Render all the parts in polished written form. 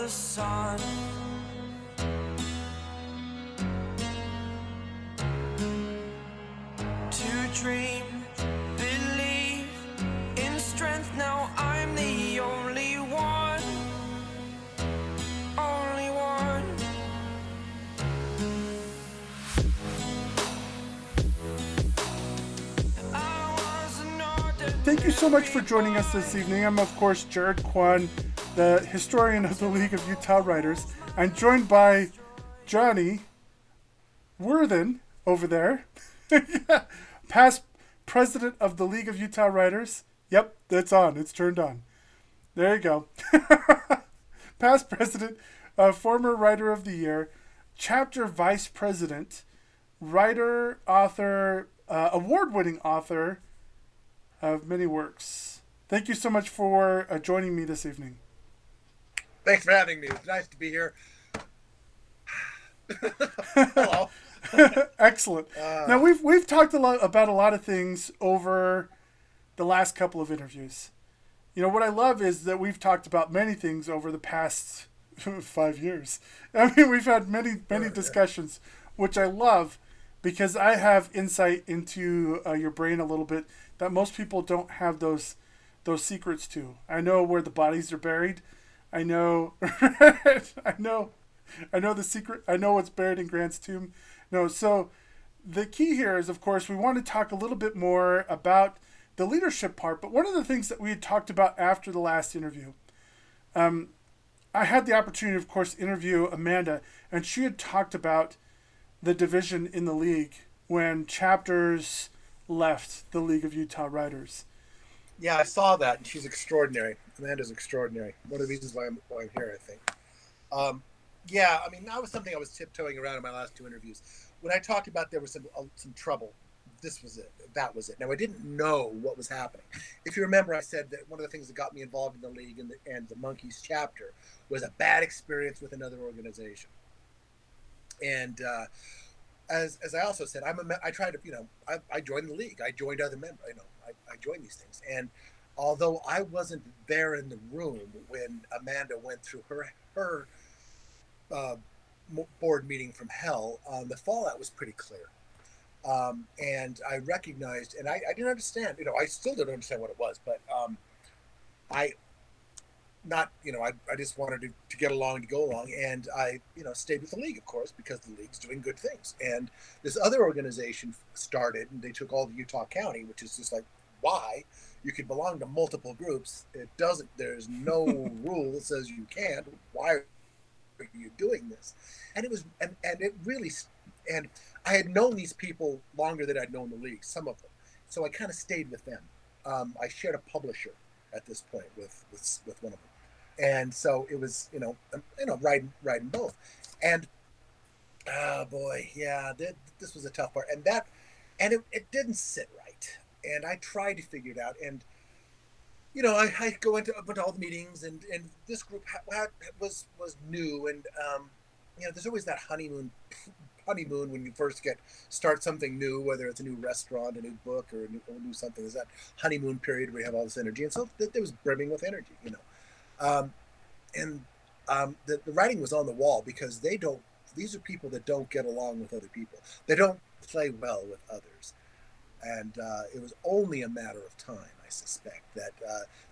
the sun. To dream, believe in strength, now I'm the only one. Only one. Thank you so much for joining us this evening. I'm, of course, Jared Quan, the historian of the League of Utah Writers. I'm joined by Johnny Worthen over there, past president of the League of Utah Writers. Yep, that's on. It's turned on. There you go. Past president, former writer of the year, chapter vice president, writer, author, award-winning author of many works. Thank you so much for joining me this evening. Thanks for having me. It's nice to be here. Hello. Excellent. Now we've talked about a lot of things over the last couple of interviews. You know, what I love is that we've talked about many things over the past 5 years. I mean, we've had many discussions, which I love because I have insight into your brain a little bit that most people don't have those secrets to. I know where the bodies are buried. I know I know the secret. I know what's buried in Grant's tomb. No, so the key here is, of course, we want to talk a little bit more about the leadership part. But one of the things that we had talked about after the last interview, I had the opportunity, of course, to interview Amanda, and she had talked about the division in the league when chapters left the League of Utah Writers. Yeah, I saw that, and she's extraordinary. Amanda's extraordinary. One of the reasons why I'm here, I think. Yeah, I mean, that was something I was tiptoeing around in my last two interviews. When I talked about there was some trouble, this was it. That was it. Now, I didn't know what was happening. If you remember, I said that one of the things that got me involved in the league and the Monkeys chapter was a bad experience with another organization. And as I also said, I tried to, I joined the league. I joined other members. I joined these things. And although I wasn't there in the room when Amanda went through her board meeting from hell, the fallout was pretty clear. And I recognized, and I didn't understand, I still don't understand what it was, but I just wanted to get along, to go along. And I, stayed with the league, of course, because the league's doing good things. And this other organization started, and they took all of Utah County, which is just like, why? You could belong to multiple groups. There's no rule that says you can't. Why are you doing this? And it was, and it really, and I had known these people longer than I'd known the league, some of them. So I kind of stayed with them. I shared a publisher at this point with one of them. And so it was, riding both. And, oh boy, yeah, this was a tough part. And it didn't sit right. And I tried to figure it out. And, I go into all the meetings, and this group was new. And, there's always that honeymoon when you first start something new, whether it's a new restaurant, a new book, or a new something. There's that honeymoon period where you have all this energy. And so it was brimming with energy, and the writing was on the wall because these are people that don't get along with other people. They don't play well with others. And it was only a matter of time, I suspect, that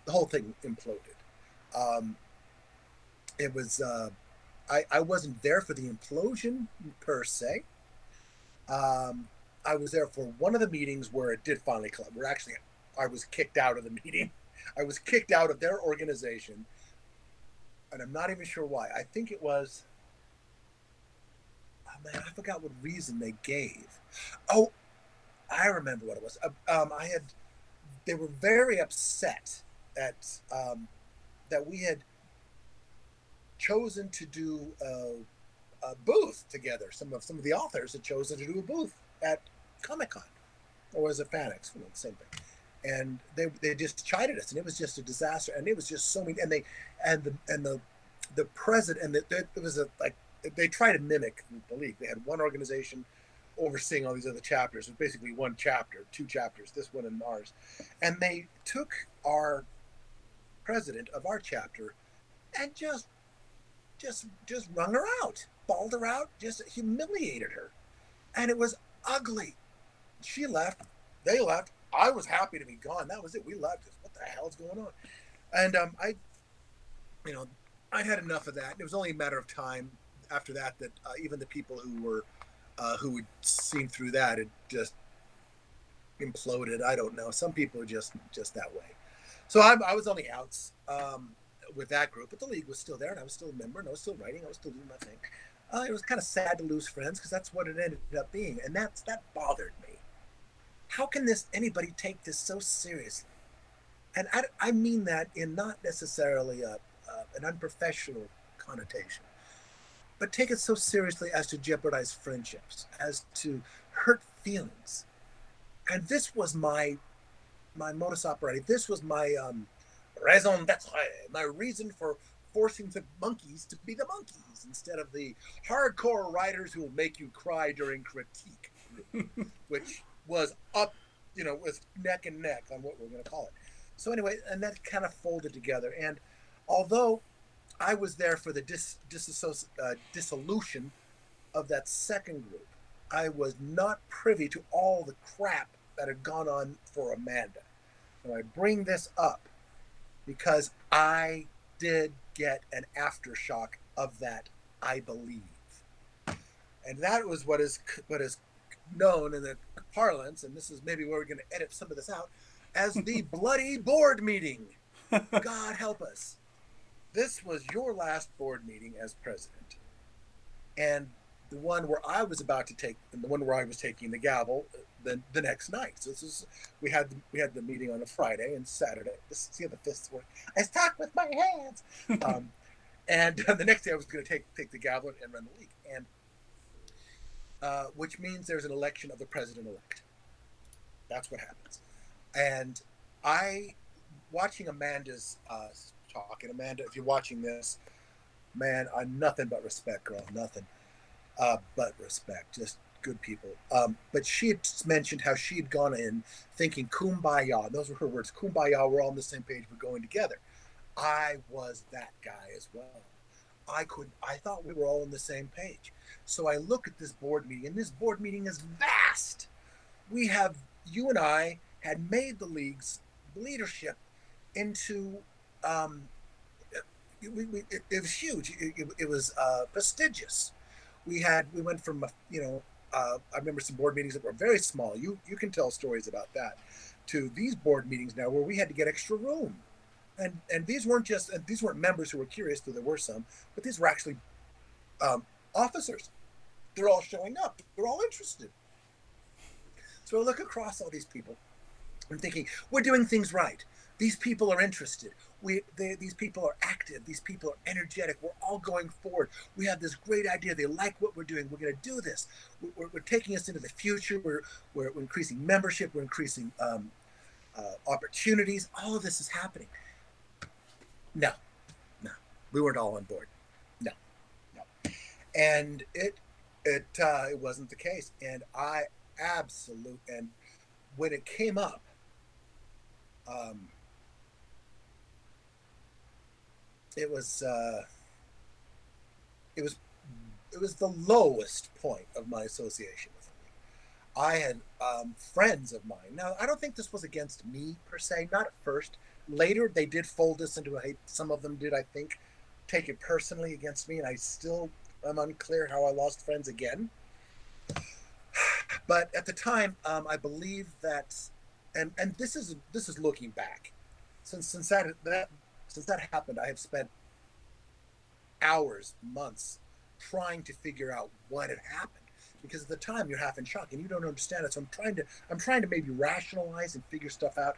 the whole thing imploded. It was, I wasn't there for the implosion per se. I was there for one of the meetings where it did finally collapse. Where actually I was kicked out of the meeting. I was kicked out of their organization. And I'm not even sure why. I think it was, I forgot what reason they gave. Oh, I remember what it was. They were very upset at that we had chosen to do a booth together. Some of the authors had chosen to do a booth at Comic-Con, or was it FanX? The same thing. And they just chided us, and it was just a disaster. And it was just so mean. And the president, and it was they try to mimic the league. They had one organization overseeing all these other chapters. It was basically one chapter, two chapters, this one and ours. And they took our president of our chapter and just just wrung her out, bawled her out, just humiliated her, and it was ugly. She left, they left. I was happy to be gone. That was it. We left. What the hell's going on? And you know, I'd had enough of that. It was only a matter of time after that that even the people who had seen through that had just imploded. I don't know. Some people are just that way. So I was on the outs with that group, but the league was still there, and I was still a member, and I was still writing. I was still doing my thing. It was kind of sad to lose friends because that's what it ended up being, and that bothered me. How can anybody take this so seriously? And I mean that in not necessarily an unprofessional connotation, but take it so seriously as to jeopardize friendships, as to hurt feelings. And this was my modus operandi. This was my raison d'etre, my reason for forcing the monkeys to be the monkeys instead of the hardcore writers who will make you cry during critique, which was up, with neck and neck on what we're going to call it. So anyway, and that kind of folded together. And although I was there for the dissolution of that second group, I was not privy to all the crap that had gone on for Amanda. And I bring this up because I did get an aftershock of that, I believe. And that was what is known in the parlance, and this is maybe where we're going to edit some of this out, as the bloody board meeting. God help us. This was your last board meeting as president. And the one where I was about to take, and the one where I was taking the gavel the next night. So this is, we had the meeting on a Friday and Saturday. See how the fists work. I talk with my hands. And the next day I was going to take the gavel and run the league. And which means there's an election of the president-elect. That's what happens. And watching Amanda's talk, and Amanda, if you're watching this, man, I'm nothing but respect, girl, nothing but respect, just good people. But she had mentioned how she had gone in thinking kumbaya, those were her words, kumbaya, we're all on the same page, we're going together. I was that guy as well. I thought we were all on the same page. So I look at this board meeting, and this board meeting is vast. You and I had made the league's leadership into, it was huge. It was prestigious. We went from, I remember some board meetings that were very small. You can tell stories about that, to these board meetings now where we had to get extra room. And these weren't members who were curious, though there were some, but these were actually officers. They're all showing up. They're all interested. So I look across all these people. I'm thinking, we're doing things right. These people are interested. These people are active. These people are energetic. We're all going forward. We have this great idea. They like what we're doing. We're going to do this. We're taking us into the future. We're increasing membership. We're increasing opportunities. All of this is happening. No, we weren't all on board. No, and it wasn't the case. And and when it came up, it was the lowest point of my association with him. I had friends of mine. Now, I don't think this was against me per se, not at first. Later, they did fold us into a hate. Some of them did, I think, take it personally against me, and I still am unclear how I lost friends again. But at the time, I believe that, and this is looking back, since that happened, I have spent hours, months, trying to figure out what had happened. Because at the time you're half in shock and you don't understand it. So I'm trying to maybe rationalize and figure stuff out.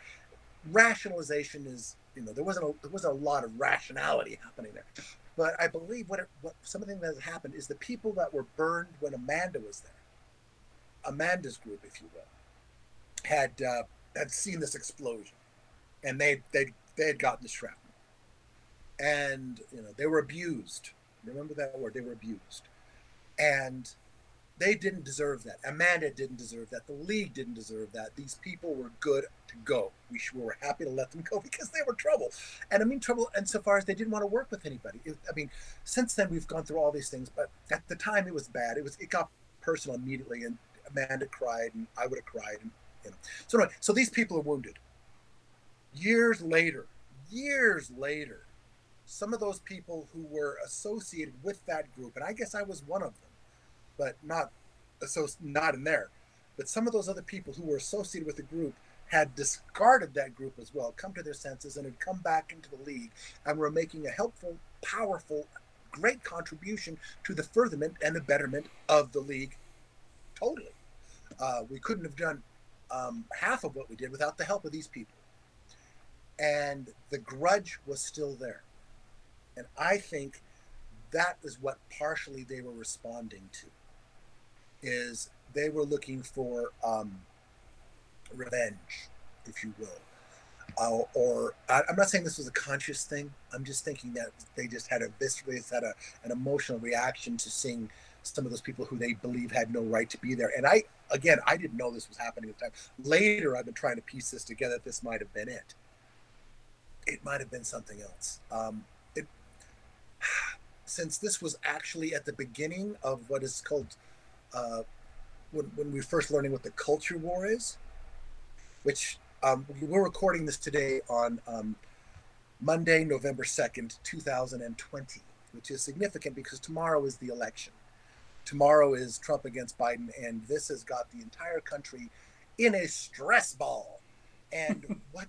Rationalization is, there wasn't a lot of rationality happening there. But I believe what something that has happened is the people that were burned when Amanda was there, Amanda's group, if you will, had seen this explosion, and they had gotten the shrapnel, and they were abused. Remember that word? They were abused, and They didn't deserve that. Amanda didn't deserve that. The league didn't deserve that. These people were good to go. We were happy to let them go because they were trouble. And I mean trouble insofar as they didn't want to work with anybody. I mean, since then we've gone through all these things, but at the time it was bad. It got personal immediately, and Amanda cried, and I would have cried, and you know. So anyway, so these people are wounded. Years later, some of those people who were associated with that group, and I guess I was one of them, but not in there. But some of those other people who were associated with the group had discarded that group as well, come to their senses, and had come back into the league, and were making a helpful, powerful, great contribution to the furtherment and the betterment of the league. Totally. We couldn't have done half of what we did without the help of these people. And the grudge was still there. And I think that is what partially they were responding to, is they were looking for revenge, if you will. I'm not saying this was a conscious thing. I'm just thinking that they just had an emotional reaction to seeing some of those people who they believe had no right to be there. And I didn't know this was happening at the time. Later, I've been trying to piece this together. This might have been it. It might have been something else. Since this was actually at the beginning of what is called, when we're first learning what the culture war is, which we're recording this today on Monday, November 2nd, 2020, which is significant because tomorrow is the election. Tomorrow is Trump against Biden, and this has got the entire country in a stress ball. And what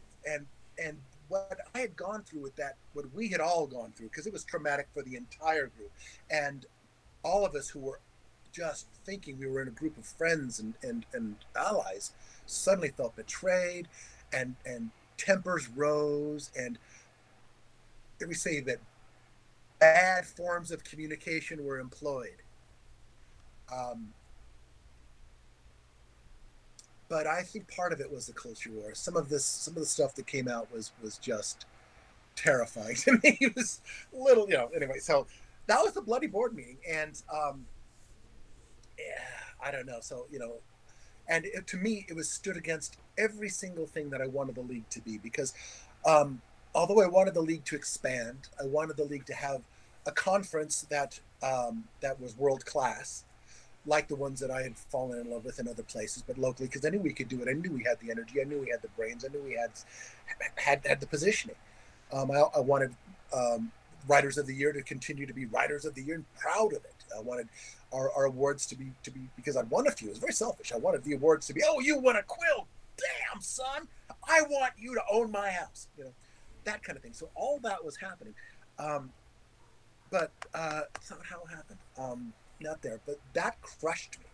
I had gone through with that, what we had all gone through, because it was traumatic for the entire group, and all of us who were just thinking we were in a group of friends and allies suddenly felt betrayed, and tempers rose, and we say that bad forms of communication were employed. But I think part of it was the culture war. Some of the stuff that came out was just terrifying to me. It was little, anyway. So that was the bloody board meeting, and I don't know. So and to me, it was stood against every single thing that I wanted the league to be, because although I wanted the league to expand, I wanted the league to have a conference that was world class, like the ones that I had fallen in love with in other places, but locally, because I knew we could do it. I knew we had the energy. I knew we had the brains. I knew we had the positioning. I wanted Writers of the Year to continue to be Writers of the Year and proud of it. I wanted our awards to be because I'd won a few. It was very selfish. I wanted the awards to be, oh, you won a quill. Damn, son. I want you to own my house. That kind of thing. So all that was happening. But it's not how it happened. Not there, but that crushed me.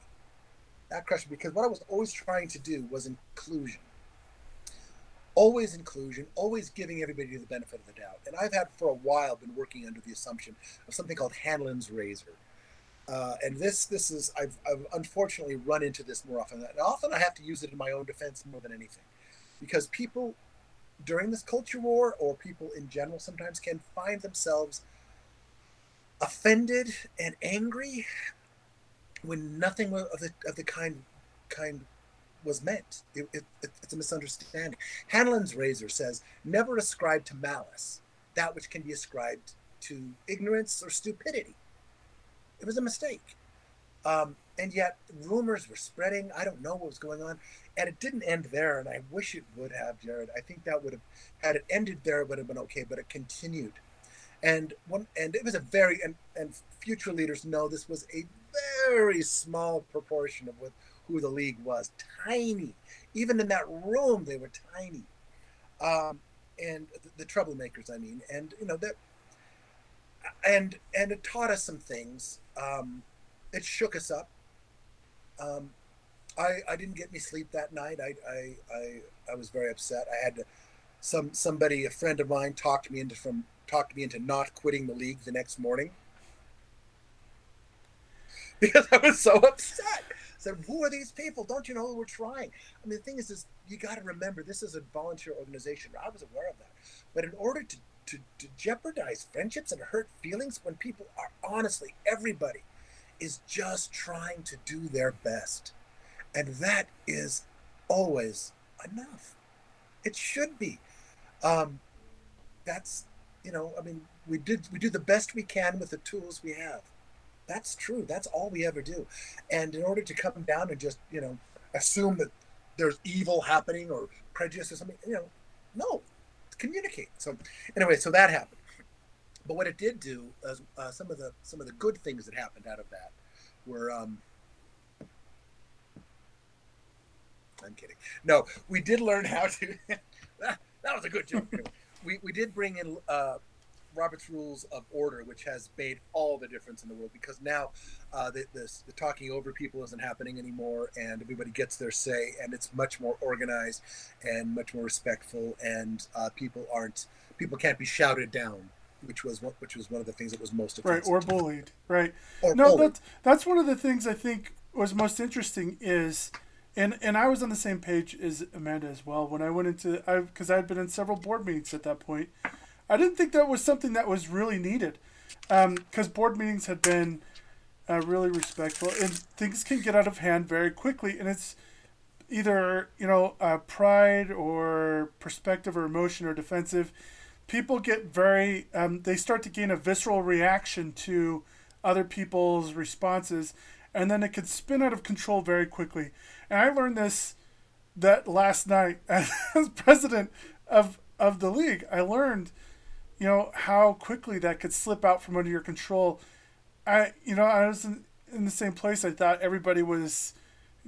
Because what I was always trying to do was inclusion. Always giving everybody the benefit of the doubt. And I've had for a while been working under the assumption of something called Hanlon's razor. And this is I've unfortunately run into this more often. And often I have to use it in my own defense more than anything, because people during this culture war, or people in general, sometimes can find themselves offended and angry when nothing of the kind was meant. It's a misunderstanding. Hanlon's razor says, never ascribe to malice that which can be ascribed to ignorance or stupidity. It was a mistake. And yet rumors were spreading. I don't know what was going on. And it didn't end there. And I wish it would have, Jared. I think that would have, had it ended there, it would have been okay, but it continued. And it was a very, and future leaders know this was a very small proportion of who the league was. Tiny. Even in that room, they were tiny. And the troublemakers, I mean, and that, and it taught us some things. It shook us up. I didn't get any sleep that night. I was very upset. I had to, somebody, a friend of mine, talked me into not quitting the league the next morning because I was so upset. I said, who are these people? Don't you know we're trying? I mean, the thing is you got to remember, this is a volunteer organization. I was aware of that. But in order to jeopardize friendships and hurt feelings when people are, honestly, everybody is just trying to do their best. And that is always enough. It should be. Um, that's, I mean, we do the best we can with the tools we have. That's true. That's all we ever do. And in order to come down and just, assume that there's evil happening or prejudice or something, no, communicate. So anyway, so that happened. But what it did do is some of the good things that happened out of that were I'm kidding. No, we did learn how to. that was a good joke. We did bring in Robert's Rules of Order, which has made all the difference in the world, because now the talking over people isn't happening anymore, and everybody gets their say, and it's much more organized and much more respectful, and people can't be shouted down, which was one of the things that was most offensive. Right, or bullied. Right. Or No, bullied. that's one of the things I think was most interesting is. And I was on the same page as Amanda as well when I went into because I had been in several board meetings at that point. I didn't think that was something that was really needed, because board meetings had been really respectful, and things can get out of hand very quickly, and it's either pride or perspective or emotion or defensive. People get very they start to gain a visceral reaction to other people's responses, and then it could spin out of control very quickly. And I learned that last night as president of the league. I learned, how quickly that could slip out from under your control. I was in the same place. I thought everybody was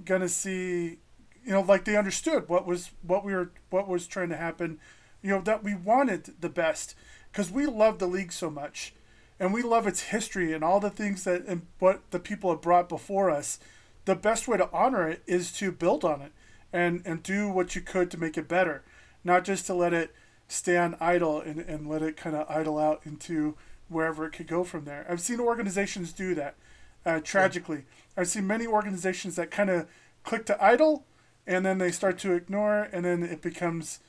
gonna see, like they understood what was trying to happen. That we wanted the best because we love the league so much, and we love its history and all the things that and what the people have brought before us. The best way to honor it is to build on it and do what you could to make it better, not just to let it stand idle and let it kind of idle out into wherever it could go from there. I've seen organizations do that, tragically. I've seen many organizations that kind of click to idle and then they start to ignore, and then it becomes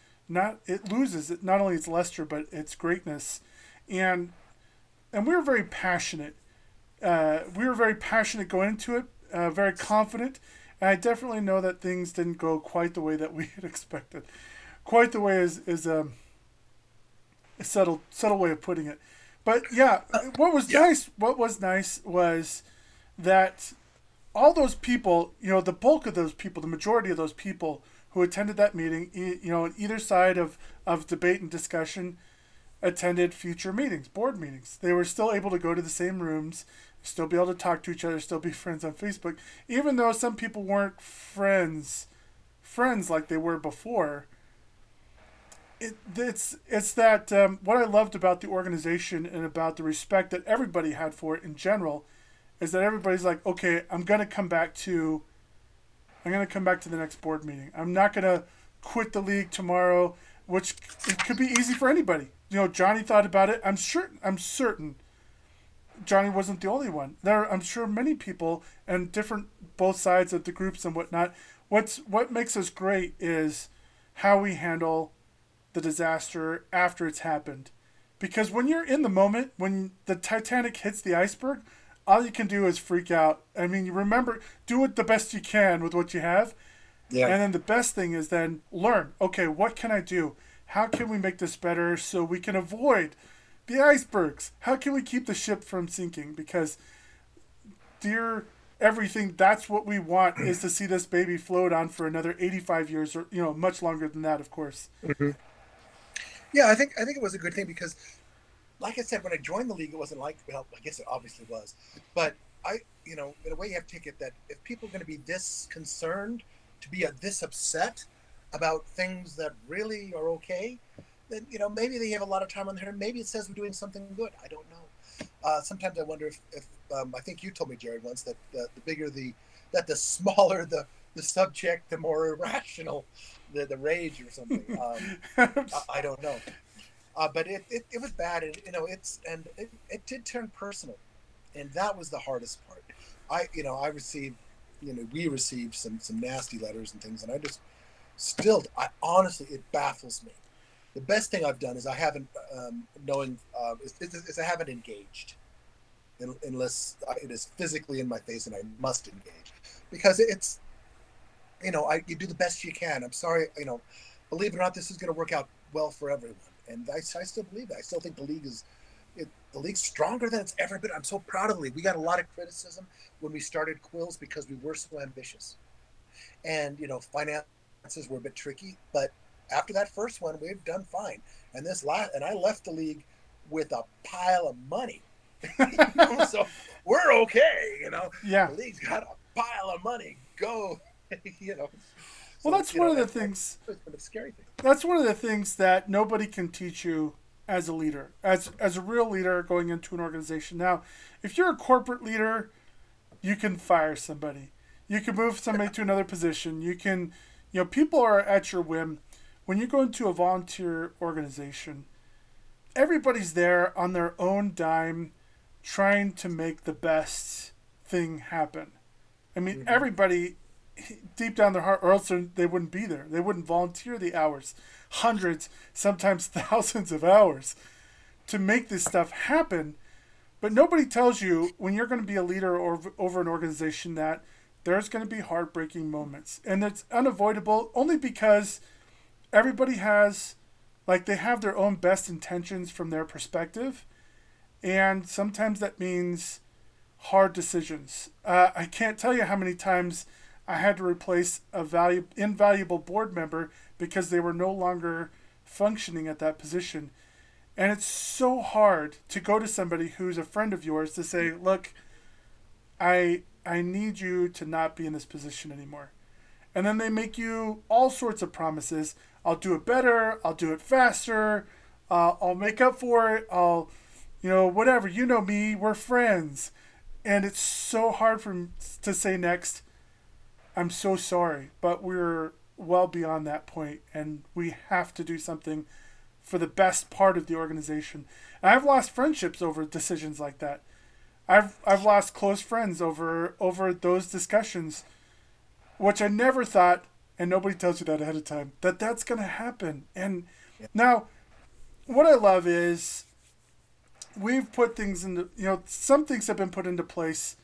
it loses not only its luster but its greatness. And we were very passionate. We were very passionate going into it, very confident, and I definitely know that things didn't go quite the way that we had expected. Quite the way is a subtle way of putting it. But yeah, what was nice was that all those people, the bulk of those people, the majority of those people who attended that meeting, on either side of debate and discussion, attended future meetings, board meetings. They were still able to go to the same rooms, still be able to talk to each other, still be friends on Facebook, even though some people weren't friends like they were before. It's that what I loved about the organization and about the respect that everybody had for it in general is that everybody's like, okay, I'm gonna come back to the next board meeting. I'm not gonna quit the league tomorrow, which it could be easy for anybody. Johnny thought about it. I'm certain Johnny wasn't the only one. I'm sure many people and different both sides of the groups and whatnot. What makes us great is how we handle the disaster after it's happened. Because when you're in the moment, when the Titanic hits the iceberg, all you can do is freak out. I mean, you remember, do it the best you can with what you have. Yeah. And then the best thing is then learn, okay, what can I do? How can we make this better so we can avoid the icebergs? How can we keep the ship from sinking? Because, dear everything, that's what we want, is to see this baby float on for another 85 years or, much longer than that, of course. Mm-hmm. Yeah, I think it was a good thing because, like I said, when I joined the league, it wasn't like, well, I guess it obviously was. But in a way you have to take it that if people are going to be this concerned, to be this upset about things that really are okay, then, maybe they have a lot of time on their hands. Maybe it says we're doing something good. I don't know. Sometimes I wonder if I think you told me, Jared, once that the smaller the subject, the more irrational the rage or something. I don't know. But it was bad, and it did turn personal, and that was the hardest part. I received, we received some nasty letters and things, and I honestly, it baffles me. The best thing I've done is I haven't I haven't engaged, unless it is physically in my face and I must engage, because it's, you do the best you can. I'm sorry, believe it or not, this is going to work out well for everyone, and I still believe that. I still think the league's stronger than it's ever been. I'm so proud of the league. We got a lot of criticism when we started Quills because we were so ambitious, and finances were a bit tricky. But after that first one, we've done fine. And and I left the league with a pile of money, so we're okay. Yeah. The league's got a pile of money. Go, Well, So, that's one of the things. That's been a scary thing. That's one of the things that nobody can teach you as a leader, as a real leader going into an organization. Now, if you're a corporate leader, you can fire somebody. You can move somebody to another position. You can, people are at your whim. When you go into a volunteer organization, everybody's there on their own dime trying to make the best thing happen. I mean, everybody deep down their heart, or else they wouldn't be there. They wouldn't volunteer the hours, hundreds, sometimes thousands of hours to make this stuff happen. But nobody tells you when you're going to be a leader over an organization that there's going to be heartbreaking moments. And it's unavoidable only because everybody they have their own best intentions from their perspective. And sometimes that means hard decisions. I can't tell you how many times I had to replace a invaluable board member because they were no longer functioning at that position. And it's so hard to go to somebody who's a friend of yours to say, look, I need you to not be in this position anymore. And then they make you all sorts of promises. I'll do it better. I'll do it faster. I'll make up for it. I'll, whatever. You know me. We're friends. And it's so hard to say next, I'm so sorry, but we're well beyond that point, and we have to do something for the best part of the organization. And I've lost friendships over decisions like that. I've lost close friends over those discussions, which I never thought, and nobody tells you that ahead of time, that's going to happen. And now, what I love is we've put things into, some things have been put into place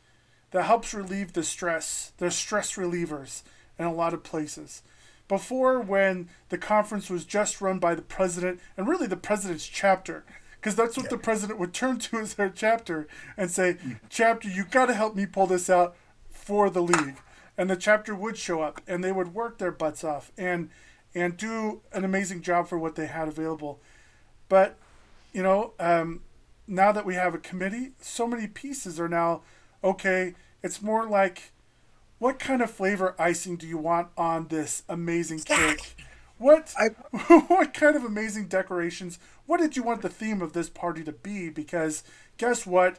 that helps relieve the stress. There's stress relievers in a lot of places. Before, when the conference was just run by the president, and really the president's chapter, because that's what the president would turn to as their chapter and say, chapter, you got to help me pull this out for the league. And the chapter would show up, and they would work their butts off and do an amazing job for what they had available. But, now that we have a committee, so many pieces are now, okay, it's more like, what kind of flavor icing do you want on this amazing cake? What kind of amazing decorations? What did you want the theme of this party to be? Because guess what?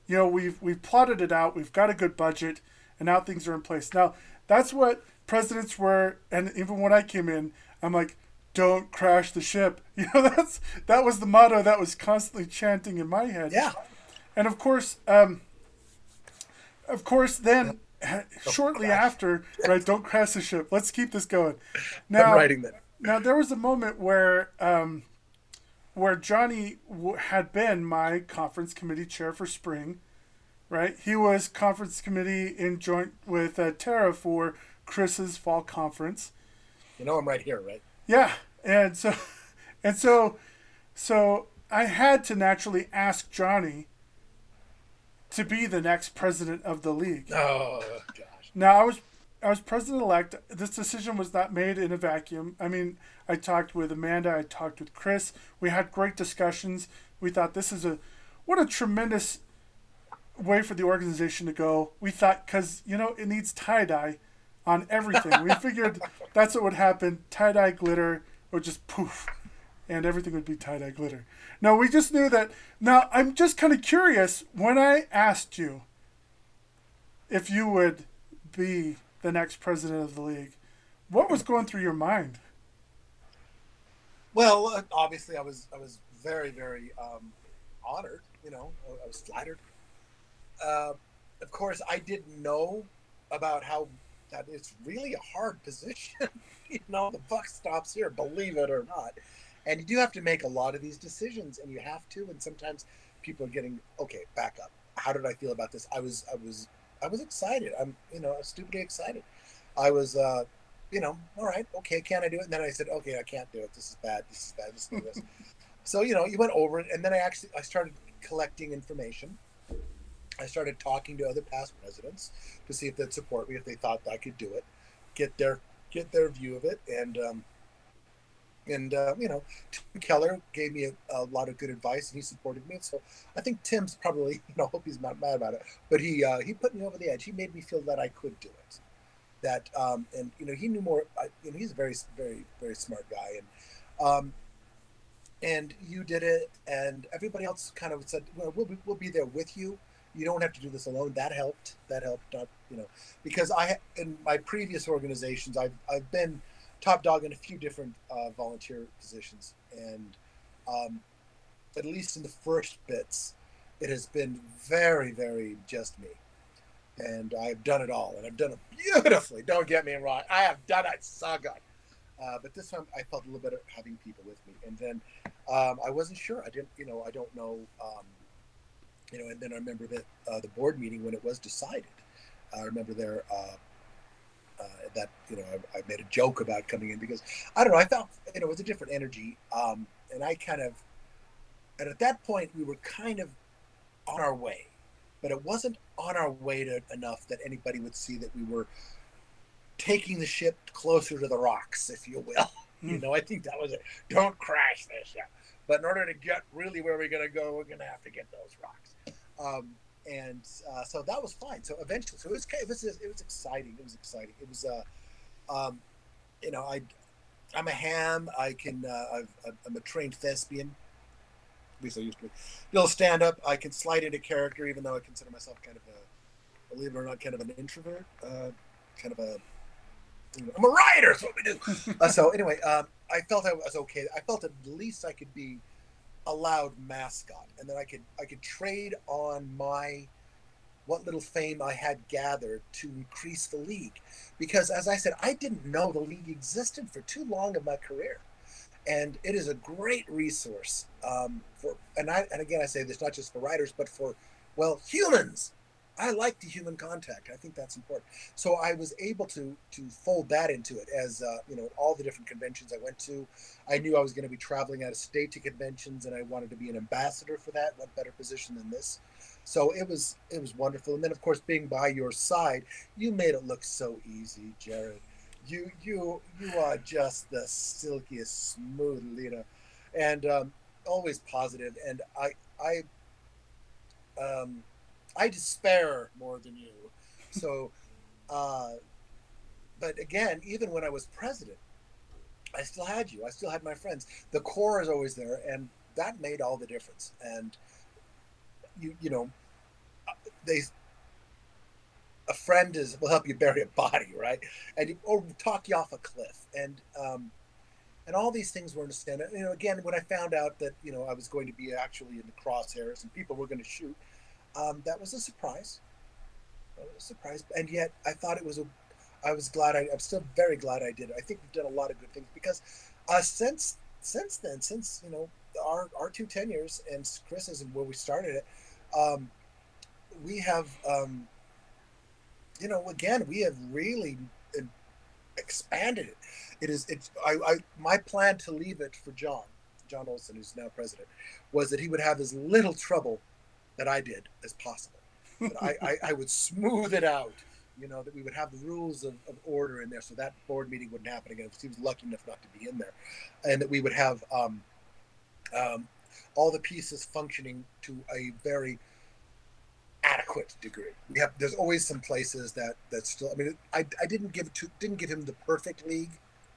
We've plotted it out. We've got a good budget, and now things are in place. Now, that's what presidents were, and even when I came in, I'm like, don't crash the ship. That was the motto that was constantly chanting in my head. Yeah. And of course, then shortly after, right? Don't crash the ship. Let's keep this going. Now, I'm writing that. Now there was a moment where Johnny had been my conference committee chair for spring, right? He was conference committee in joint with Tara for Chris's fall conference. I'm right here, right? Yeah, and so I had to naturally ask Johnny to be the next president of the league. Oh gosh! Now I was president-elect. This decision was not made in a vacuum. I mean, I talked with Amanda. I talked with Chris. We had great discussions. We thought this is what a tremendous way for the organization to go. We thought, because it needs tie-dye on everything. We figured that's what would happen. Tie-dye glitter would just poof, and everything would be tie-dye glitter. No, we just knew that. Now, I'm just kind of curious, when I asked you if you would be the next president of the league, what was going through your mind? Well, obviously, I was very, very honored. I was flattered. Of course, I didn't know about how that it's really a hard position. The buck stops here, believe it or not. And you do have to make a lot of these decisions, and you have to. And sometimes people are getting, okay, back up. how did I feel about this? I was excited. I'm, stupidly excited. I was, all right, okay, can I do it? And then I said, okay, I can't do it. This is bad. This is bad. This is this. So, you went over it, and then I started collecting information. I started talking to other past presidents to see if they'd support me, if they thought I could do it, get their get their view of it, and Tim Keller gave me a lot of good advice, and he supported me. So I think Tim's probably, hope he's not mad about it, but he put me over the edge. He made me feel that I could do it. That and he knew more. He's a very very very smart guy, and you did it, and everybody else kind of said, well, we'll be there with you. You don't have to do this alone. That helped. That helped. Not, because in my previous organizations, I've been top dog in a few different volunteer positions, and um, at least in the first bits, it has been very, very just me. And I've done it all, and I've done it beautifully. Don't get me wrong. I have done it so good. But this time I felt a little bit of having people with me. And then I wasn't sure. I didn't, I don't know. And then I remember that the board meeting when it was decided. I remember there that I made a joke about coming in because I don't know. I felt it was a different energy, and I kind of, and at that point we were kind of on our way, but it wasn't on our way to enough that anybody would see that we were taking the ship closer to the rocks, if you will. I think that was it. Don't crash this ship. But in order to get really where we're going to go, we're going to have to get those rocks. So that was fine. So eventually, so it was exciting. It was exciting. It was, I'm a ham. I'm a trained thespian. At least I used to be. Little stand up. I can slide into character, even though I consider myself kind of believe it or not, kind of an introvert. Kind of a I'm a writer. That's what we do. So anyway, I felt I was okay. I felt at least I could be a loud mascot, and then I could trade on what little fame I had gathered to increase the league, because as I said, I didn't know the league existed for too long in my career, and it is a great resource and again I say this not just for writers but for humans. I like the human contact. I think that's important. So I was able to fold that into it as all the different conventions I went to. I knew I was going to be traveling out of state to conventions, and I wanted to be an ambassador for that. What better position than this? So it was wonderful. And then of course being by your side, you made it look so easy, Jared. You are just the silkiest smooth leader, and always positive. And um, I despair more than you. So, uh, but again, even when I was president, I still had you. I still had my friends. The core is always there, and that made all the difference. And you know, they a friend will help you bury a body, right? Or talk you off a cliff, and all these things were understood. Again, when I found out that I was going to be actually in the crosshairs and people were going to shoot, that was a surprise. Surprised, and yet I thought it was a. I was glad. I'm still very glad I did it. I think we've done a lot of good things because since then, since our 2 tenures and Chris's and where we started it, um, we have again we have really expanded it. It's I my plan to leave it for John Olson, who's now president, was that he would have as little trouble that I did as possible. But I would smooth it out, that we would have the rules of order in there so that board meeting wouldn't happen again because he was lucky enough not to be in there. And that we would have um, all the pieces functioning to a very adequate degree. There's always some places that still. I mean, I didn't give him the perfect league.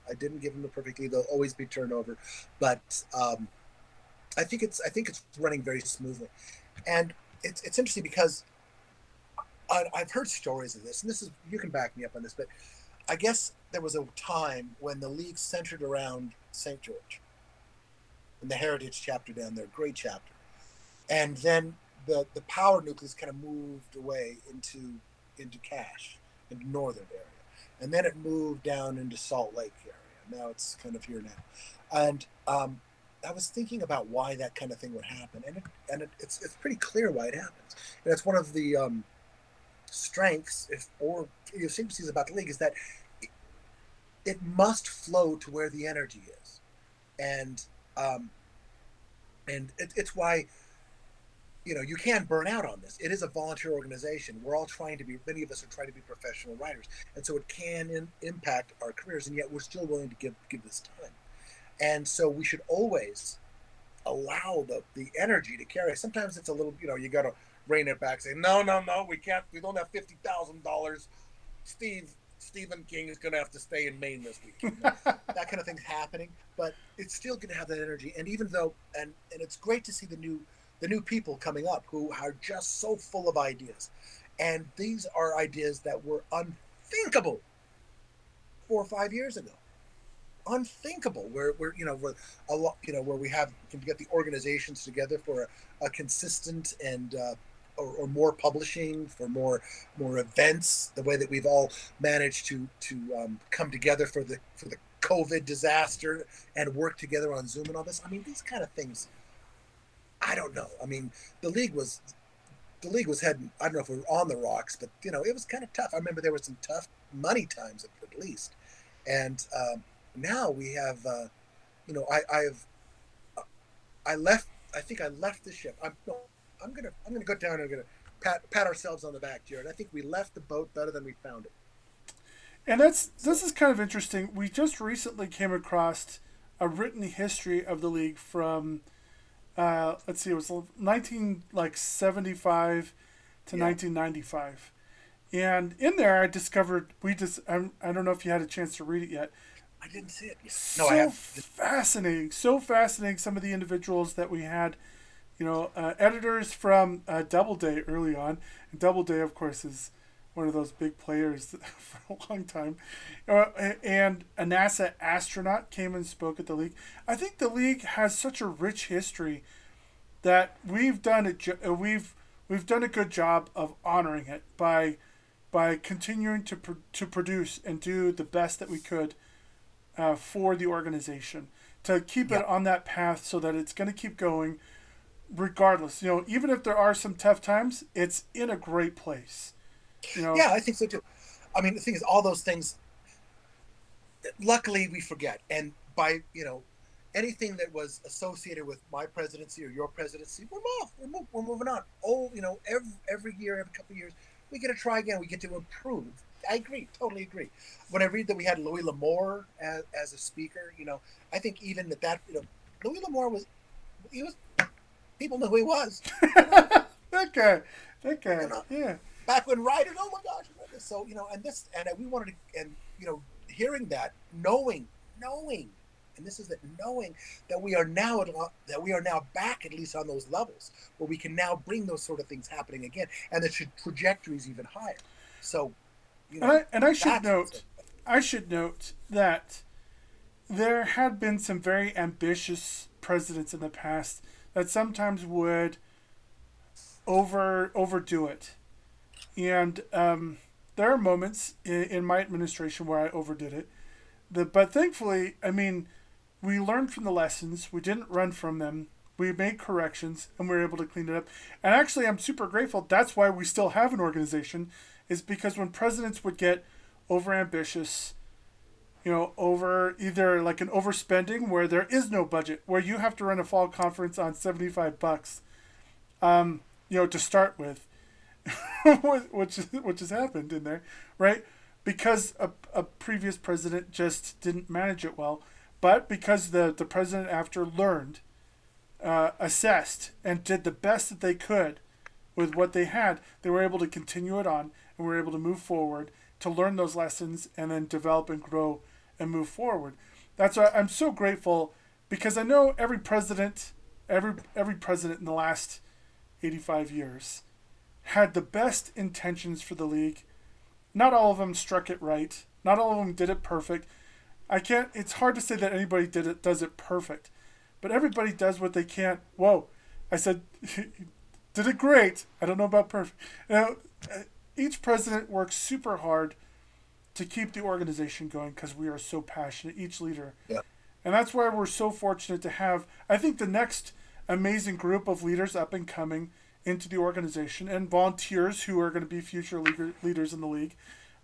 I didn't give him the perfect league. There'll always be turnover, but I think it's running very smoothly, and it's interesting because I've heard stories of this, and this is you can back me up on this, but I guess there was a time when the league centered around St. George and the Heritage chapter down there, great chapter, and then the power nucleus kind of moved away into Cache, into northern area, and then it moved down into Salt Lake area. Now it's kind of here now, and I was thinking about why that kind of thing would happen, and it's pretty clear why it happens. And it's one of the strengths, if or idiosyncrasies about the league, is that it, it must flow to where the energy is, and um, it's why you can't burn out on this. It is a volunteer organization. We're all trying to be. Many of us are trying to be professional writers, and so it can impact our careers, and yet we're still willing to give this time. And so we should always allow the energy to carry. Sometimes it's a little, you got to rein it back. Say, no, no, no, we can't. We don't have $50,000. Stephen King is going to have to stay in Maine this week. That kind of thing's happening, but it's still going to have that energy. And even though, and it's great to see the new people coming up who are just so full of ideas, and these are ideas that were unthinkable 4 or 5 years ago. Unthinkable where a lot where we can get the organizations together for a consistent and or more publishing, for more events, the way that we've all managed to come together for the COVID disaster and work together on Zoom and all this. I mean, these kind of things, I don't know. I mean, the league was heading, I don't know if we were on the rocks, but it was kind of tough. I remember there were some tough money times at least. And now we have, I left. I think I left the ship. I'm gonna go down and I'm gonna pat ourselves on the back, Jared. I think we left the boat better than we found it. And this is kind of interesting. We just recently came across a written history of the league from, let's see, it was 1975 to 1995. And in there, I discovered I don't know if you had a chance to read it yet. I didn't see it yet. No, I have. So fascinating. Some of the individuals that we had, editors from Doubleday early on. And Doubleday, of course, is one of those big players for a long time. And a NASA astronaut came and spoke at the league. I think the league has such a rich history that we've done a good job of honoring it by continuing to produce and do the best that we could for the organization, to keep it on that path so that it's going to keep going regardless. Even if there are some tough times, it's in a great place. Yeah, I think so too. I mean, the thing is, all those things, luckily we forget. And by, anything that was associated with my presidency or your presidency, we're moving on. Every year, every couple of years, we get to try again. We get to improve. I agree, totally agree. When I read that we had Louis L'Amour as a speaker, I think even that Louis L'Amour was people knew who he was. That guy, yeah. Back when writers, oh my gosh, so and we wanted to, and hearing that, knowing, and this is that knowing that we are now back at least on those levels where we can now bring those sort of things happening again, and the trajectory is even higher. So. I should note that there had been some very ambitious presidents in the past that sometimes would overdo it, and there are moments in my administration where I overdid it. But thankfully, I mean, we learned from the lessons. We didn't run from them. We made corrections, and we were able to clean it up. And actually, I'm super grateful. That's why we still have an organization, is because when presidents would get overambitious, over either like an overspending where there is no budget, where you have to run a fall conference on $75, to start with, which has happened in there, right? Because a previous president just didn't manage it well, but because the president after learned, assessed, and did the best that they could with what they had, they were able to continue it on, and we were able to move forward, to learn those lessons, and then develop and grow and move forward. That's why I'm so grateful, because I know every president in the last 85 years had the best intentions for the league. Not all of them struck it right. Not all of them did it perfect. It's hard to say that anybody does it perfect, but everybody does what they can. Whoa, I said, did it great. I don't know about perfect. Each president works super hard to keep the organization going because we are so passionate. Each leader. Yeah. And that's why we're so fortunate to have, I think, the next amazing group of leaders up and coming into the organization and volunteers who are going to be future leaders in the league.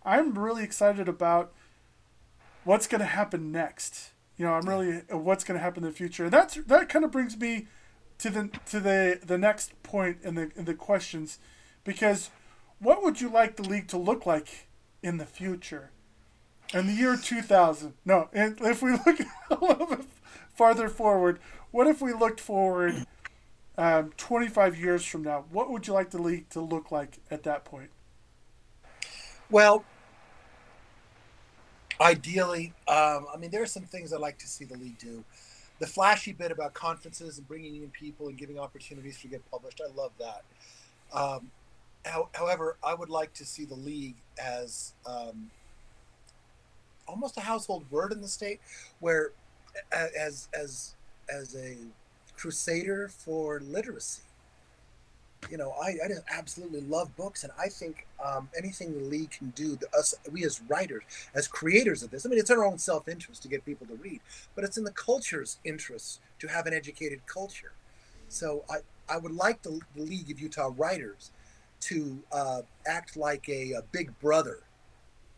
I'm really excited about what's going to happen next. I'm really what's going to happen in the future. And that kind of brings me to the next point in the questions, because what would you like the league to look like in the future? In the year 2000. No, and if we look a little bit farther forward, what if we looked forward 25 years from now? What would you like the league to look like at that point? Well, ideally, there are some things I'd like to see the league do. The flashy bit about conferences and bringing in people and giving opportunities to get published, I love that. However, I would like to see the league as almost a household word in the state, where as a crusader for literacy. I just absolutely love books, and I think anything the league can do, we as writers, as creators of this, it's our own self-interest to get people to read, but it's in the culture's interest to have an educated culture. So I would like the League of Utah Writers to act like a big brother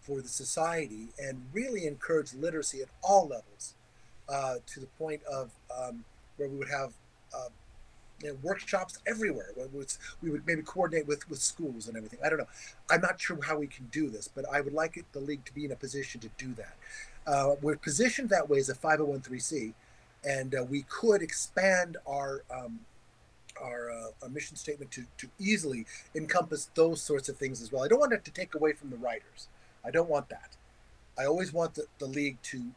for the society and really encourage literacy at all levels, to the point of where we would have workshops everywhere. We would maybe coordinate with schools and everything. I don't know. I'm not sure how we can do this, but I would like the league to be in a position to do that. We're positioned that way as a 501c, and we could expand our mission statement to easily encompass those sorts of things as well. I don't want it to take away from the writers. I don't want that. I always want the league to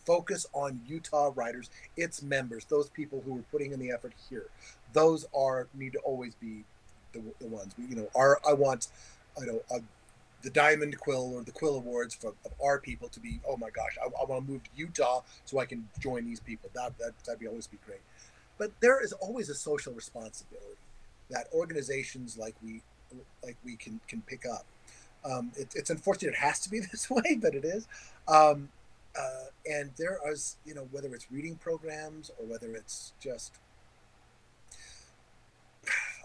focus on Utah writers, its members, those people who are putting in the effort here. Those need to always be the ones. I want, the Diamond Quill or the Quill Awards of our people to be, oh my gosh, I want to move to Utah so I can join these people. That'd always be great. But there is always a social responsibility that organizations like we can pick up. It's unfortunate it has to be this way, but it is. And there is, whether it's reading programs or whether it's just,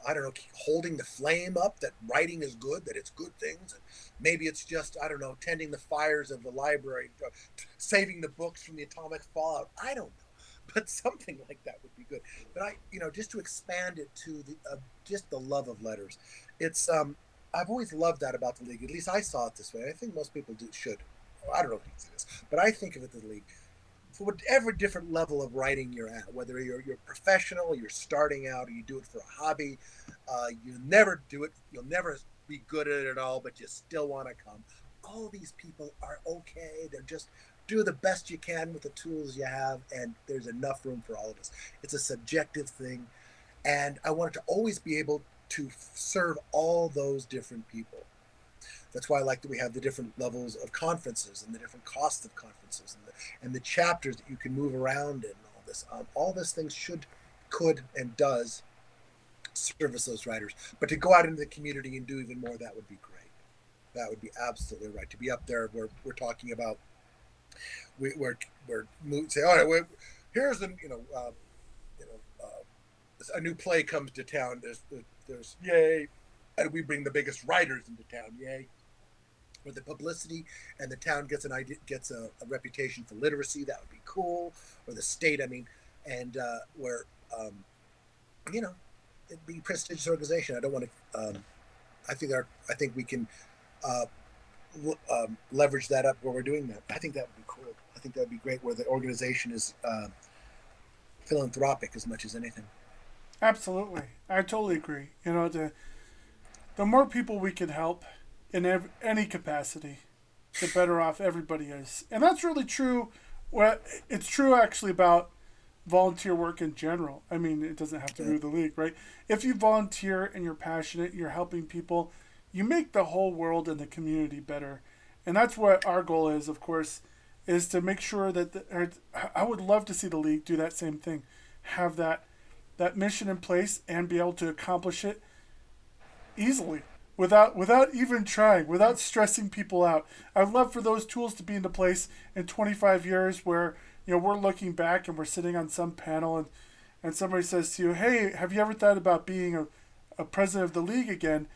I don't know, holding the flame up that writing is good, that it's good things. And maybe it's just, I don't know, tending the fires of the library, saving the books from the atomic fallout. I don't know, but something like that would be good. But just to expand it to just the love of letters. It's, I've always loved that about the league. At least I saw it this way. I think most people should. I don't know if you see this, but I think of it as the league. For whatever different level of writing you're at, whether you're professional, you're starting out, or you do it for a hobby, you never do it, you'll never be good at it all, but you still want to come. All these people are okay. They're just do the best you can with the tools you have, and there's enough room for all of us. It's a subjective thing, and I want it to always be able to serve all those different people. That's why I like that we have the different levels of conferences and the different costs of conferences and the chapters that you can move around in and all this. All those things could, and does service those writers. But to go out into the community and do even more, that would be great. That would be absolutely right. To be up there where we're talking about, we're say, all right, here's a new play comes to town. There's yay, and we bring the biggest writers into town. Yay. Where the publicity and the town gets a reputation for literacy, that would be cool. Or the state, and where it'd be a prestigious organization. I don't want to. I think we can leverage that up where we're doing that. I think that would be cool. I think that would be great where the organization is philanthropic as much as anything. Absolutely, I totally agree. The more people we can help in any capacity, the better off everybody is. And that's really true. Well, it's true actually about volunteer work in general. It doesn't have to be the league, right? If you volunteer and you're passionate, you're helping people, you make the whole world and the community better. And that's what our goal is, of course, is to make sure that I would love to see the league do that same thing, have that mission in place and be able to accomplish it easily. Without even trying, without stressing people out. I'd love for those tools to be into place in 25 years where we're looking back and we're sitting on some panel, and somebody says to you, "Hey, have you ever thought about being a president of the league again?"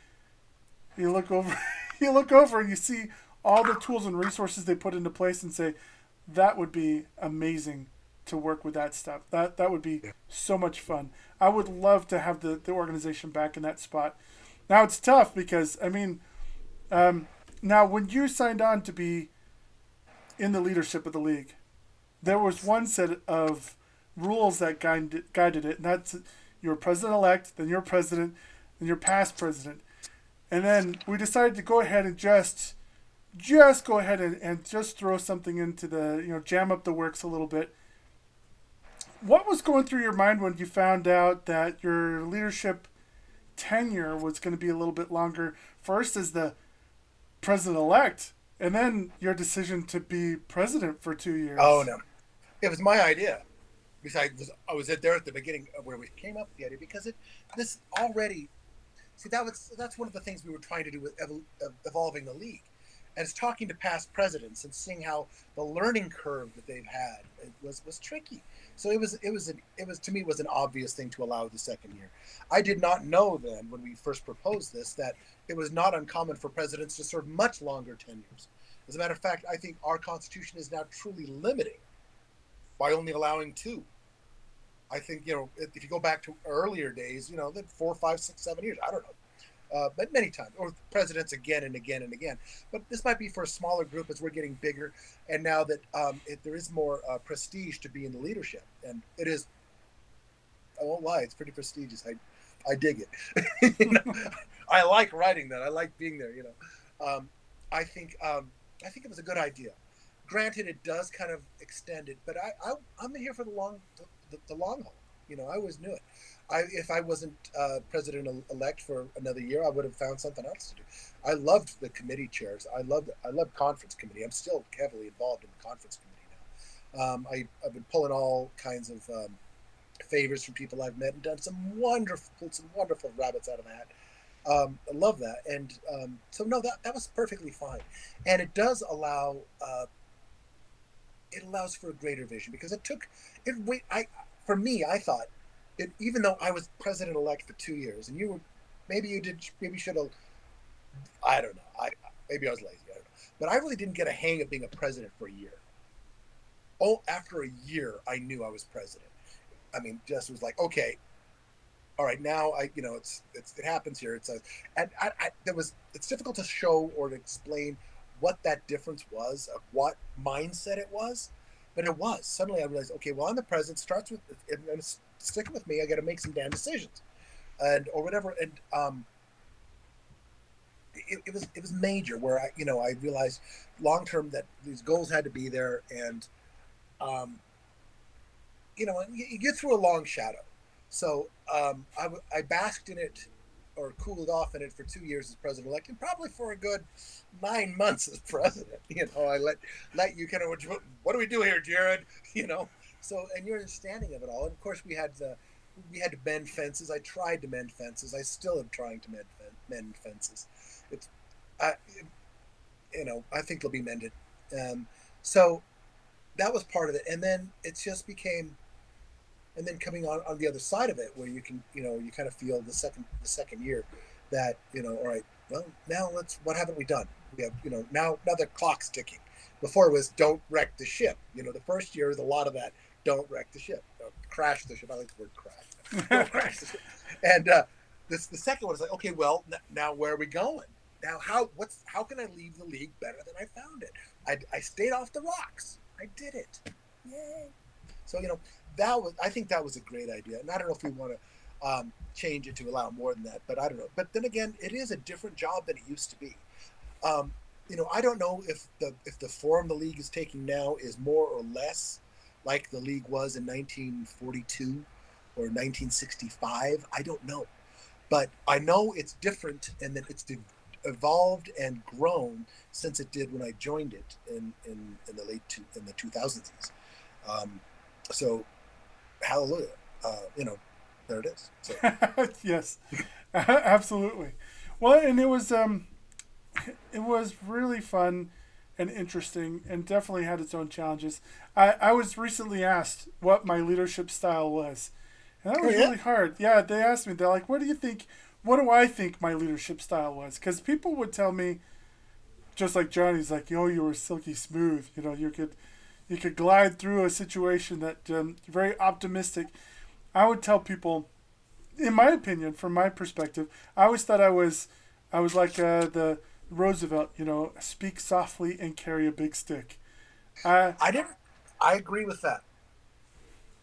You look over, you look over, and you see all the tools and resources they put into place, and say, "That would be amazing to work with that stuff. That would be so much fun. I would love to have the organization back in that spot." Now it's tough because now when you signed on to be in the leadership of the league, there was one set of rules that guided it, and that's you're president elect, then you're president, then you're past president, and then we decided to go ahead and just go ahead and just throw something into the jam up the works a little bit. What was going through your mind when you found out that your leadership tenure was going to be a little bit longer? First as the president elect, and then your decision to be president for 2 years. Oh no, it was my idea. Because I was there at the beginning of where we came up with the idea, because this already, see, that's one of the things we were trying to do with evolving the league, and it's talking to past presidents and seeing how the learning curve that they've had was tricky. So it was to me, it was an obvious thing to allow the second year. I did not know then, when we first proposed this, that it was not uncommon for presidents to serve much longer tenures. As a matter of fact, I think our Constitution is now truly limiting by only allowing 2. I think, if you go back to earlier days, then 4, 5, 6, 7 years, I don't know, but many times, or presidents again and again and again. But this might be for a smaller group as we're getting bigger, and now that there is more prestige to be in the leadership, and it is. I won't lie, it's pretty prestigious. I dig it. I like writing that. I like being there. I think it was a good idea. Granted, it does kind of extend it, but I'm here for the long haul. I always knew it. If I wasn't president-elect for another year, I would have found something else to do. I loved the committee chairs. I loved conference committee. I'm still heavily involved in the conference committee now. I've been pulling all kinds of favors from people I've met and done some wonderful rabbits out of the hat. I love that, and so no, that was perfectly fine, and it does allow. It allows for a greater vision, because for me, I thought it, even though I was president-elect for 2 years, and maybe should have, I don't know, maybe I was lazy, I don't know, but I really didn't get a hang of being a president for a year. Oh, after a year, I knew I was president. I mean, just was like, okay, all right, now it happens here. It's difficult to show or to explain what that difference was, of what mindset it was, but it was. Suddenly I realized, okay, well, I'm the president, starts with, and sticking with me, I got to make some damn decisions, or whatever, and it was major, where I realized long term that these goals had to be there, and you get through a long shadow. So I basked in it, or cooled off in it, for 2 years as president-elect, and probably for a good 9 months as president. I let you kind of, what do we do here, Jared? So, and your understanding of it all. And of course, we had to mend fences. I tried to mend fences. I still am trying to mend fences. I think they'll be mended. So that was part of it, and then it just became. And then coming on the other side of it, where you can, you kind of feel the second year that, all right, well, now what haven't we done? We have, now the clock's ticking. Before it was, don't wreck the ship. The first year is a lot of that. Don't wreck the ship. Don't crash the ship. I like the word crash. Don't crash the ship. And the second one is like, okay, well, now where are we going? Now how can I leave the league better than I found it? I stayed off the rocks. I did it. Yay. So, I think that was a great idea. And I don't know if we want to change it to allow more than that, but I don't know. But then again, it is a different job than it used to be. I don't know if the form the league is taking now is more or less like the league was in 1942 or 1965. I don't know. But I know it's different, and that it's evolved and grown since it did when I joined it in the 2000s. So hallelujah, there it is. So. Yes, absolutely. Well, and it was really fun, and interesting, and definitely had its own challenges. I was recently asked what my leadership style was, and that Oh was yeah. really hard. Yeah, they asked me. They're like, "What do you think? What do I think my leadership style was?" Because people would tell me, just like Johnny's, like, "Oh, you were silky smooth. You know, you could glide through a situation that very optimistic." I would tell people, in my opinion, from my perspective, I always thought I was like the Roosevelt, you know, speak softly and carry a big stick. Uh, I didn't. I agree with that.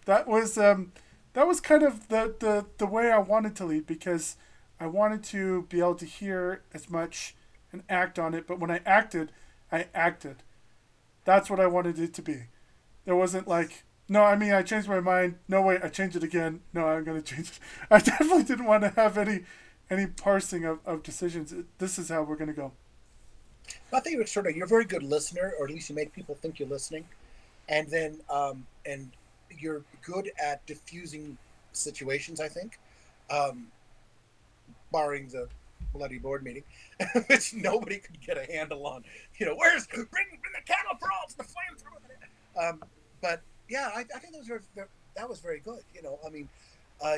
that was that was kind of the way I wanted to lead because I wanted to be able to hear as much and act on it. But when I acted. That's what I wanted it to be. There wasn't like, no, I mean, I changed my mind. No, wait, I changed it again. No, I'm going to change it. I definitely didn't want to have any parsing of decisions. This is how we're going to go. I think you're a very good listener, or at least you make people think you're listening, and then and you're good at diffusing situations. I think, um, barring the bloody board meeting, which nobody could get a handle on. You know, bring the cattle prods, the flamethrower. But yeah, I think that was very good. You know, I mean, uh,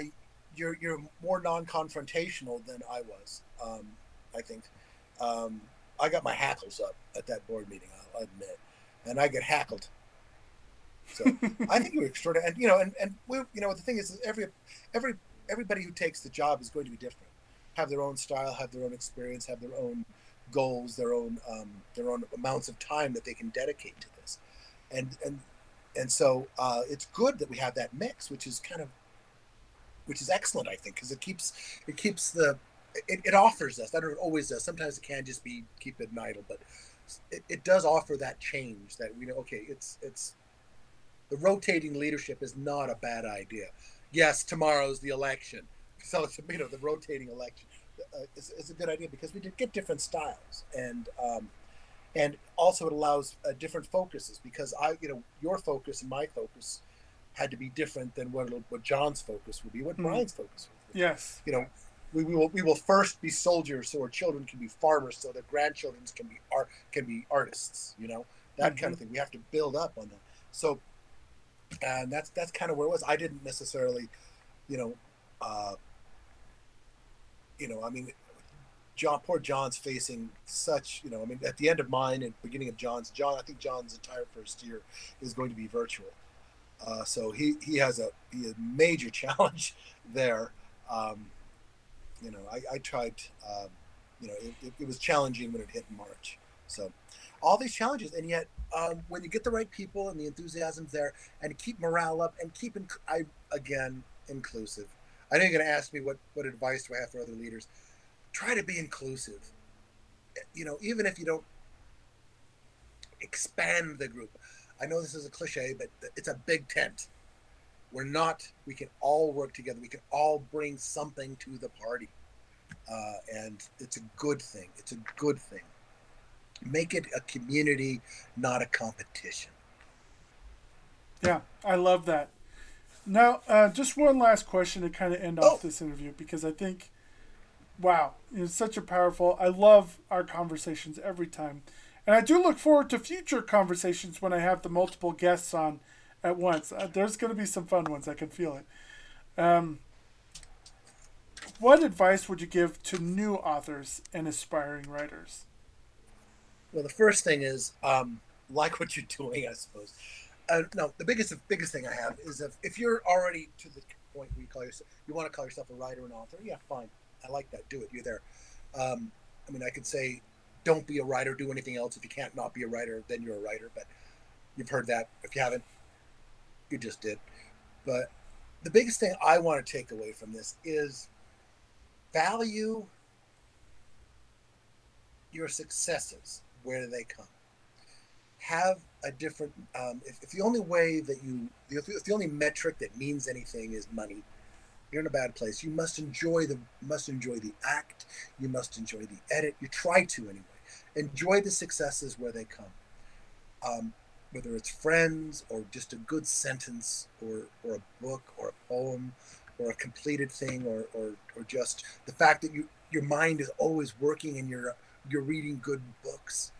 you're more non-confrontational than I was. I think um, I got my hackles up at that board meeting. I'll admit, and I get hackled. So I think you were extraordinary. And the thing is, every everybody who takes the job is going to be different, have their own style, have their own experience, have their own goals, their own amounts of time that they can dedicate to this, and and and so it's good that we have that mix, which is excellent, I think, because it keeps it offers us. I don't know, it always does. Sometimes it can just be keep it idle, but it does offer that change that we know. Okay, it's the rotating leadership is not a bad idea. Yes, tomorrow's the election, so it's, the rotating election is a good idea because we did get different styles, and also it allows different focuses because your focus and my focus had to be different than what John's focus would be, what Mm, Brian's focus would be. yes. We will first be soldiers so our children can be farmers so their grandchildren can be artists. That kind Hmm. of thing. We have to build up on that. So and that's kind of where it was. I didn't necessarily, you know, uh, I mean, poor John's facing such, I mean, at the end of mine and beginning of I think John's entire first year is going to be virtual. So he has a major challenge there. Um, I tried. It was challenging when it hit in March. So all these challenges, and yet when you get the right people and the enthusiasm's there, and keep morale up and again inclusive. I know you're going to ask me what advice do I have for other leaders. Try to be inclusive. Even if you don't expand the group. I know this is a cliche, but it's a big tent. We can all work together. We can all bring something to the party. And it's a good thing. It's a good thing. Make it a community, not a competition. Yeah, I love that. Now, just one last question to kind of end off Oh, this interview because I think, wow, it's such a powerful. I love our conversations every time, and I do look forward to future conversations when I have the multiple guests on at once. There's going to be some fun ones. I can feel it. Um, what advice would you give to new authors and aspiring writers? well, the first thing is like what you're doing, I suppose. No, the biggest thing I have is if you're already to the point where you want to call yourself a writer and author, yeah, fine. I like that. Do it. You're there. I mean, I could say, don't be a writer. Do anything else. If you can't not be a writer, then you're a writer. But you've heard that. If you haven't, you just did. But the biggest thing I want to take away from this is value your successes where they come. Have a different. If the only way that if the only metric that means anything is money, you're in a bad place. You must enjoy the act. You must enjoy the edit. You try to anyway. Enjoy the successes where they come. Whether it's friends or just a good sentence or a book or a poem or a completed thing or just the fact that your mind is always working and you're reading good books.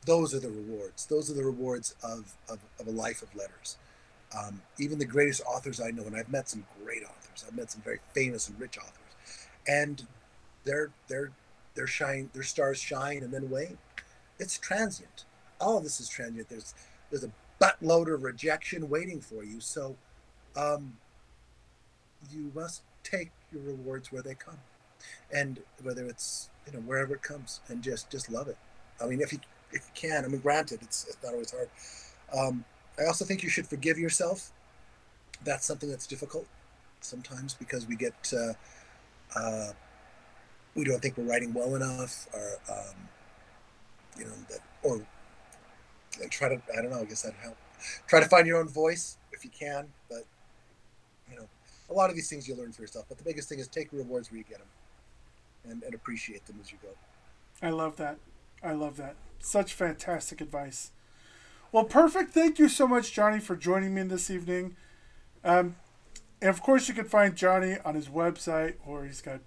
those are the rewards. Those are the rewards of a life of letters. Even the greatest authors I know, and I've met some great authors. I've met some very famous and rich authors, and their stars shine and then wane. It's transient. All of this is transient. There's a buttload of rejection waiting for you. So you must take your rewards where they come, and whether it's wherever it comes, and just love it. I mean, if you can. I mean, granted, it's not always hard. I also think you should forgive yourself. That's something that's difficult sometimes because we get we don't think we're writing well enough, or that, or and try to, I don't know, I guess that'd help. Try to find your own voice if you can, but a lot of these things you'll learn for yourself. But the biggest thing is take rewards where you get them, and appreciate them as you go. I love that. I love that. Such fantastic advice. Well, perfect. Thank you so much, Johnny, for joining me this evening. And of course, you can find Johnny on his website, or he's got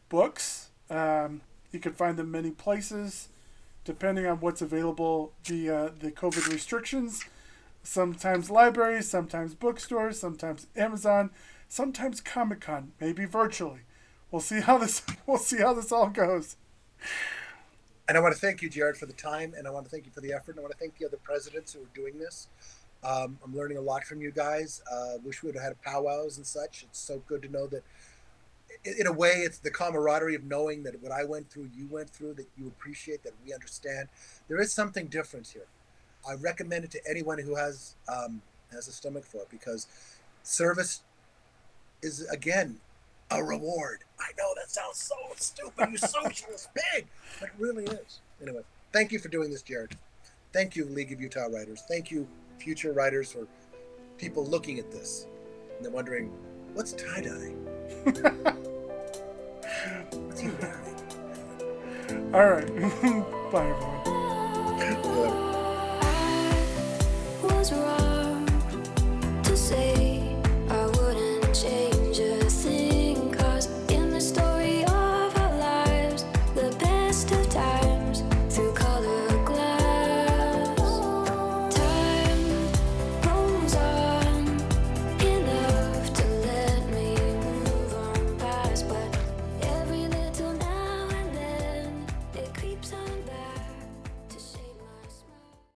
books. You can find them many places, depending on what's available via the COVID restrictions. Sometimes libraries, sometimes bookstores, sometimes Amazon, sometimes Comic-Con, maybe virtually. We'll see how this all goes. And I want to thank you, Jared, for the time, and I want to thank you for the effort, and I want to thank the other presidents who are doing this. I'm learning a lot from you guys. Wish we would have had powwows and such. It's so good to know that, in a way, it's the camaraderie of knowing that what I went through, you went through, that you appreciate, that we understand. There is something different here. I recommend it to anyone who has a stomach for it, because service is, again, a reward. I know that sounds so stupid, you socialist pig, but it really is. Anyway, thank you for doing this, Jared. Thank you, League of Utah Writers. Thank you, future writers, or people looking at this and they're wondering, what's tie-dye? What's he wearing? All right. Bye, everyone. Was wrong.